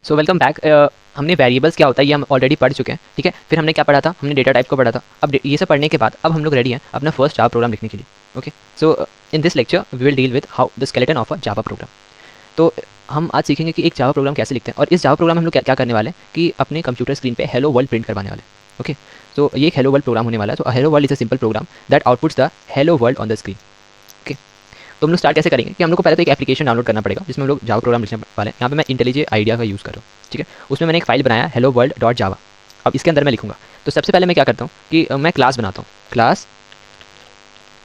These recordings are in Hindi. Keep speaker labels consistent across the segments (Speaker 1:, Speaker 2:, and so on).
Speaker 1: So welcome back. हमने वेरिएबल्स क्या होता है ये हम ऑलरेडी पढ़ चुके हैं, ठीक है। फिर हमने क्या पढ़ा था, हमने डेटा टाइप को पढ़ा था। अब ये सब पढ़ने के बाद अब हम लोग रेडी हैं अपना फर्स्ट जावा प्रोग्राम लिखने के लिए। Okay, so in this lecture we will deal with how the skeleton of a Java program. तो हम आज सीखेंगे कि एक जावा प्रोग्राम कैसे लिखते हैं, और इस जावा प्रोग्राम में हम लोग क्या क्या करने वाले हैं कि अपने कंप्यूटर स्क्रीन पे हेलो वर्ल्ड प्रिंट करवाने वाले हैं। ओके, तो ये एक हेलो वर्ल्ड प्रोग्राम होने वाला है। तो hello world is a simple program that outputs the hello world on the screen. Okay, तो हम लोग स्टार्ट कैसे करेंगे कि हम लोग को पहले तो एक एप्लीकेशन डाउनलोड करना पड़ेगा जिसमें हम लोग जावा प्रोग्राम लिखने वाले हैं। यहाँ पे मैं इंटेलिजे आइडिया का यूज़ कर रहा हूँ, ठीक है। उसमें मैंने एक फाइल बनाया हेलो वर्ल्ड डॉट जावा। अब इसके अंदर मैं लिखूंगा। तो सबसे पहले मैं क्या करता हूँ कि मैं क्लास बनाता हूँ, क्लास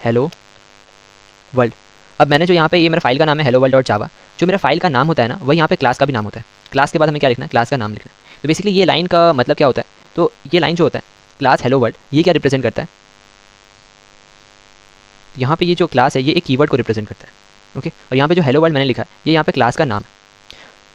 Speaker 1: हेलो वर्ल्ड। अब मैंने जो यहाँ पे ये मेरा फाइल का नाम है हेलो वर्ल्ड डॉट जावा, जो मेरा फाइल का नाम होता है ना वही यहाँ पे क्लास का भी नाम होता है। क्लास के बाद हमें क्या लिखना है, क्लास का नाम लिखना है। तो बेसिकली ये लाइन का मतलब क्या होता है, तो ये लाइन जो होता है क्लास हेलो वर्ल्ड, ये क्या रिप्रेजेंट करता है, यहाँ पे ये जो क्लास है ये एक कीवर्ड को रिप्रेजेंट करता है। ओके, और यहाँ पे जो हेलो वर्ल्ड मैंने लिखा है ये यहाँ पे क्लास का नाम है।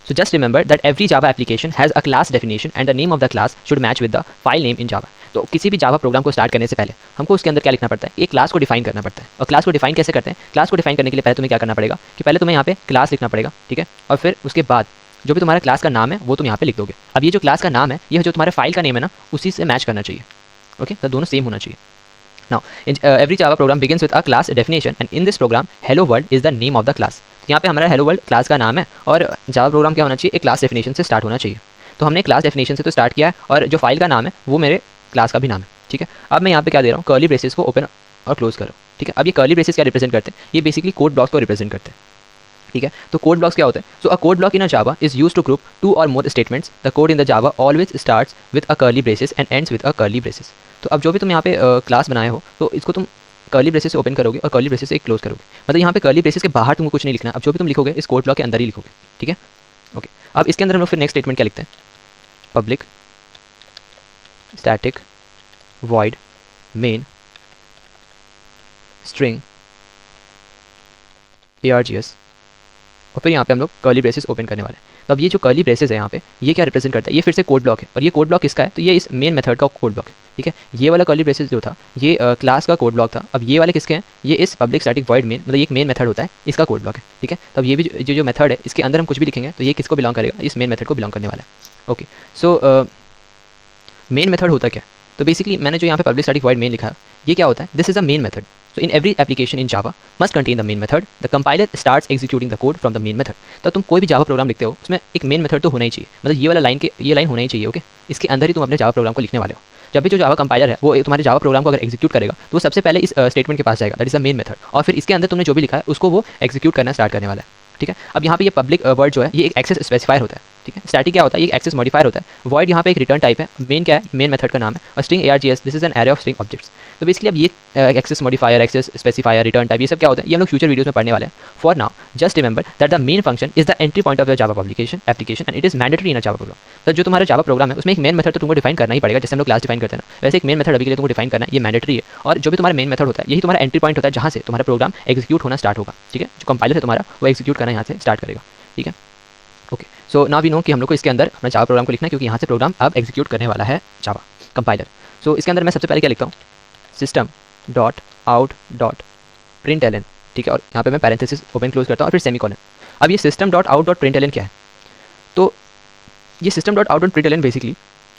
Speaker 1: So just remember that every Java application has a class definition and the name of the class should match with the file name in Java. तो किसी भी जावा प्रोग्राम को स्टार्ट करने से पहले हमको उसके अंदर क्या लिखना पड़ता है, एक क्लास को डिफाइन करना पड़ता है। और क्लास को डिफाइन कैसे करते हैं, क्लास को डिफाइन करने के लिए पहले तुम्हें क्या करना पड़ेगा कि पहले तुम्हें यहाँ पे क्लास लिखना पड़ेगा, ठीक है। और फिर उसके बाद जो भी तुम्हारा क्लास का नाम है वो तुम यहाँ पे लिख दोगे। अब ये जो क्लास का नाम है ये जो तुम्हारे फाइल का नेम है ना उसी से मैच करना चाहिए। ओके, तो दोनों सेम होना चाहिए। Now, every Java program begins with a class definition, and in this program, hello world is the name of the class. तो यहाँ पे हमारा hello world क्लास का नाम है, और जावा प्रोग्राम क्या होना चाहिए, एक क्लास डेफिनेशन से स्टार्ट होना चाहिए। तो हमने क्लास डेफिनेशन से तो स्टार्ट किया है, और जो फाइल का नाम है वो मेरे क्लास का भी नाम है, ठीक है। अब मैं यहाँ पे क्या दे रहा हूँ, कर्ली ब्रेसेस को ओपन और क्लोज करो, ठीक है। अब ये कर्ली ब्रेसेस क्या रिप्रेजेंट करते हैं, ये बेसिकली कोड ब्लॉक्स को रिप्रेजेंट करते हैं, ठीक है। तो कोड ब्लॉक्स क्या होते हैं, so a code block in a Java is used to group two or more statements. The code in the Java always starts with a curly braces and ends with a curly braces. तो अब जो भी तुम यहाँ पे क्लास बनाए हो तो इसको तुम कर्ली ब्रेसेस से ओपन करोगे और कर्ली ब्रेसेस से क्लोज करोगे। मतलब यहाँ पे कर्ली ब्रेसेस के बाहर तुमको कुछ नहीं लिखना है। अब जो भी तुम लिखोगे इस कोड ब्लॉक के अंदर ही लिखोगे, ठीक है। ओके, अब इसके अंदर हम लोग फिर नेक्स्ट स्टेटमेंट क्या लिखते हैं, public static void main string args, और फिर यहाँ पे हम लोग कर्ली ब्रेसेस ओपन करने वाले हैं। तो अब ये जो कर्ली ब्रेसेस है यहाँ पे ये क्या रिप्रेजेंट करता है, ये फिर से कोड ब्लॉक है। और ये कोड ब्लॉक किसका है, तो ये इस मेन मेथड का कोड ब्लॉक है, ठीक है। ये वाला कर्ली ब्रेसेस जो था ये क्लास का कोड ब्लॉक था। अब ये वाले किसके हैं, ये इस पब्लिक स्टैटिक वॉइड मेन, मतलब ये एक मेन मेथड होता है, इसका कोड ब्लॉक है, ठीक है। तब ये भी जो मेथड है इसके अंदर हम कुछ भी लिखेंगे तो ये किसको बिलोंग करेगा, इस मेन मेथड को बिलोंग करने वाला है। ओके, सो मेन मेथड होता क्या, तो बेसिकली मैंने जो यहाँ पे पब्लिक स्टैटिक वॉइड मेन लिखा है ये क्या होता है, this is a main method. So in every application in Java must contain the main method. The compiler starts executing the code from the main method. तो तुम कोई भी जावा प्रोग्राम लिखते हो उसमें एक मेन मेथड तो होना ही चाहिए, मतलब ये वाला लाइन के ये लाइन होना ही चाहिए। ओके, इसके अंदर ही तुम अपने जावा प्रोग्राम को लिखने वाले हो। जब भी जो जावा कंपाइलर है वो तुम्हारे जावा प्रोग्राम को अगर एग्जीक्यूट करेगा तो वो सबसे पहले इस स्टेटमेंट के पास जाएगा, that is the main method, और फिर इसके अंदर तुमने जो भी लिखा है उसको वो एग्जीक्यूट करना स्टार्ट करने वाला है, ठीक है। अब यहाँ पे ये पब्लिक वर्ड जो है ये एक एक्सेस स्पेसिफायर होता है, ठीक है। स्टैटिक क्या होता है, ये एक्सेस मॉडिफायर होता है। वॉइड यहाँ पे एक रिटर्न टाइप है। मेन क्या है, मेन मेथड का नाम है। और string args, this is an array of string objects. तो बेसिकली अब ये access modifier, access specifier, return type, ये सब क्या होता है ये हम लोग फ्यूचर वीडियोस में पढ़ने वाले हैं। For now just remember that the main function is the entry point of your Java application and it is mandatory in a Java program. तो जो तुम्हारा जावा प्रोग्राम है उसमें एक मेन मेथड तो तुमको डिफाइन करना ही पड़ेगा, जैसे हम लोग क्लास डिफाइन करते हैं ना, वैसे एक मेन मेथड अभी के लिए तुमको डिफाइन करना है, ये मैंडेटरी है। और जो भी तुम्हारा मेन मेथड होता है यही तुम्हारा एंट्री पॉइंट होता है जहाँ से तुम्हारा प्रोग्राम एग्जीक्यूट होना स्टार्ट होगा, ठीक है। जो कंपाइलर है तुम्हारा वो एग्जीक्यूट करना यहाँ से स्टार्ट करेगा, ठीक है। Okay, so now we know कि हम लोग को इसके अंदर अपना जावा प्रोग्राम को लिखना है क्योंकि यहाँ से प्रोग्राम अब एग्जीक्यूट करने वाला है जावा कंपाइलर। सो इसके अंदर मैं सबसे पहले क्या लिखता हूँ, system dot out dot print L N, ठीक है। और यहाँ पे मैं पैरेंथेसिस ओपन क्लोज करता हूँ और फिर सेमीकोलन। अब ये system dot out dot print L N क्या है, तो ये system dot out dot print L N basically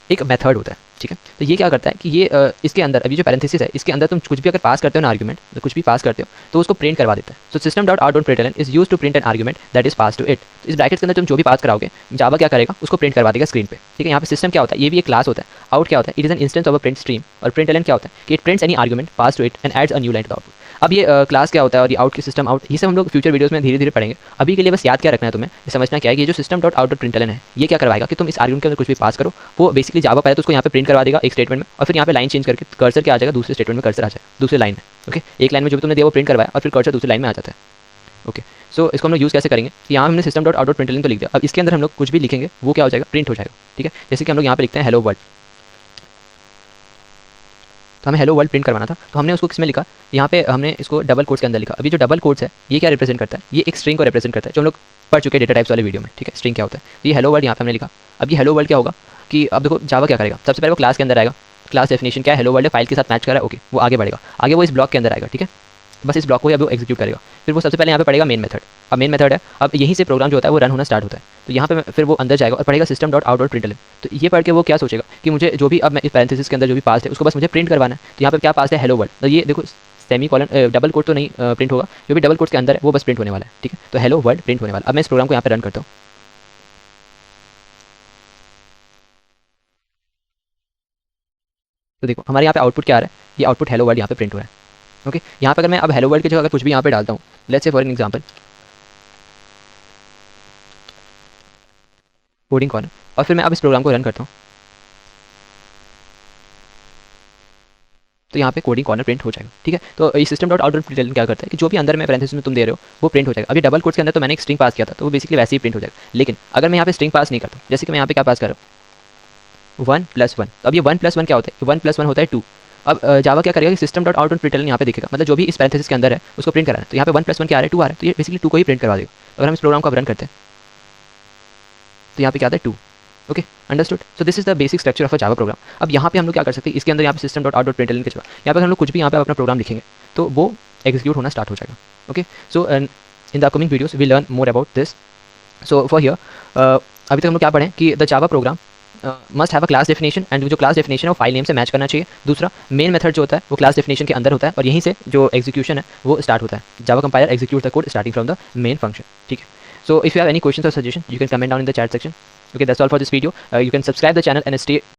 Speaker 1: एक मेथड होता है, ठीक है। तो ये क्या करता है कि ये इसके अंदर अभी जो पैरेंथेसिस है इसके अंदर तुम कुछ भी अगर पास करते हो ना आर्गुमेंट, तो कुछ भी पास करते हो तो उसको प्रिंट करवा देता है। So system dot out dot println is used to print an argument that is pass to it. तो इस ब्रैकेट्स के अंदर तुम जो भी पास कराओगे जावा क्या करेगा, उसको प्रिंट करवा देगा स्क्रीन पे, ठीक है। यहाँ पे सिस्टम क्या होता है, ये भी एक क्लास होता है। आउट क्या होता है, it is an instance of a print stream. और प्रिंटलन क्या होता है कि it prints any argument pass to it and adds a new line to the output. अब ये क्लास क्या होता है और ये आउट की सिस्टम आउट, ये सब हम लोग फ्यूचर वीडियोस में धीरे धीरे पढ़ेंगे। अभी के लिए बस याद क्या रखना है तुम्हें, समझना क्या है कि ये जो system dot out dot println है ये क्या करवाएगा कि तुम इस आर्गुमेंट के अंदर कुछ भी पास करो वो बेसिकली जावा पहले तो उसको यहाँ पे प्रिंट करवा देगा एक स्टेटमेंट में, और फिर यहाँ पे लाइन चेंज करके कर्सर क्या आ जाएगा, दूसरे स्टेटमेंट में कर्सर आ जाएगा, दूसरे लाइन में। ओके, एक लाइन में जो भी तुमने दिया वो प्रिंट करवाया और फिर कर्सर दूसरी लाइन में आ जाता है। ओके, सो इसको हम लोग यूज़ कैसे करेंगे कि यहाँ हमने system dot out dot println तो लिख दिया। अब इसके अंदर हम लोग कुछ भी लिखेंगे वो क्या हो जाएगा, प्रिंट हो जाएगा, ठीक है। जैसे कि हम लोग यहाँ पे लिखते हैं हेलो वर्ल्ड, तो हमें हेलो वर्ल्ड प्रिंट करवाना था तो हमने उसको किसमें लिखा, यहाँ पे हमने इसको डबल कोट्स के अंदर लिखा। अभी जो डबल कोट्स है ये क्या रिप्रेजेंट करता है, ये एक स्ट्रिंग को रिप्रेजेंट करता है जो हम लोग पढ़ चुके हैं डेटा टाइप्स वाले वीडियो में, ठीक है। स्ट्रिंग क्या होता है, तो ये हेलो वर्ल्ड यहाँ पे हमने लिखा। अब ये हेलो वर्ल्ड क्या होगा कि अब देखो जावा क्या करेगा, सबसे पहले वो क्लास के अंदर आएगा, क्लास डेफिनेशन क्या है, हेलो वर्ल्ड फाइल के साथ मैच कर रहा है, ओके वो आगे बढ़ेगा, आगे वो इस ब्लॉक के अंदर आएगा, ठीक है। बस इस ब्लॉक को ही अब वो एग्जीक्यूट करेगा। फिर वो सबसे पहले यहाँ पे पढ़ेगा मेन मेथड। अब मेन मेथड है, अब यहीं से प्रोग्राम जो होता है वो रन होना स्टार्ट होता है। तो यहाँ पे फिर वो अंदर जाएगा और पढ़ेगा system dot out dot println. तो ये पढ़ के वो क्या सोचेगा कि मुझे जो भी अब मैं इस पैरेंथेसिस के अंदर जो भी पास है उसको बस मुझे प्रिंट करवाना है। तो यहाँ पे क्या पास है, हेलो वर्ल्ड। तो ये देखो सेमी कॉलन डबल कोट तो नहीं प्रिंट होगा, जो भी डबल कोट्स के अंदर है वो बस प्रिंट होने वाला है, ठीक है। तो हेलो वर्ल्ड प्रिंट होने वाला। अब मैं इस प्रोग्राम को यहाँ पे रन करता हूँ। तो देखो हमारे यहाँ पे आउटपुट क्या आ रहा है, ये आउटपुट हेलो वर्ल्ड यहाँ पे प्रिंट हो रहा है। ओके, यहाँ पे अगर मैं अब हेलो वर्ल्ड की जगह अगर कुछ भी यहाँ पे डालता हूँ, let's say for an example coding corner, और फिर मैं अब इस प्रोग्राम को रन करता हूँ, तो यहाँ पे कोडिंग कॉर्नर प्रिंट हो जाएगा, ठीक है। तो ये system dot out dot println क्या करता है कि जो भी अंदर में पैरेंथेसिस में तुम दे रहे हो वो प्रिंट हो जाएगा। अभी डबल कोट्स के अंदर तो मैंने एक स्ट्रिंग पास किया था, तो वो बेसिकली वैसे ही प्रिंट हो जाएगा। लेकिन अगर मैं यहाँ पे स्ट्रिंग पास नहीं करता, जैसे कि मैं यहाँ पे क्या पास कर रहा हूँ 1+1, तो अब ये 1+1 क्या होता है, 1+1 होता है 2। अब जावा क्या करेगा कि system dot out dot println यहाँ पे दिखेगा, मतलब जो भी इस पैरेंथेसिस के अंदर है उसको प्रिंट कराना है। तो यहाँ पे 1+1 क्या आ रहा है, 2 आ रहा है, तो ये बेसिकली 2 को ही प्रिंट करवा देगा। अगर हम इस प्रोग्राम को अब रन करते हैं तो यहाँ पे क्या आता है 2। Okay, understood. So this is the basic structure of a Java programme. अब यहाँ पे हम लोग क्या कर सकते हैं, इसके अंदर यहाँ पे system dot out dot println के जगह यहाँ पे हम लोग कुछ भी यहाँ पे अपना प्रोग्राम लिखेंगे तो वो एग्जीक्यूट होना स्टार्ट हो जाएगा। Okay, so in the upcoming videos we learn more about this. So for here अभी तक हम लोग क्या पढ़ें कि the Java program must have a class definition, and जो क्लास डेफिनेशन है वो फाइल नेम से मैच करना चाहिए। दूसरा, मेन मेथड जो होता है वो क्लास डेफिनेशन के अंदर होता है और यहीं से जो एग्जीक्यूशन है वो स्टार्ट होता है। Java compiler execute the code starting from the main function, ठीक है। So if you have any questions or suggestions, you can comment down in the chat section. Okay, that's all for this video. You can subscribe the channel and stay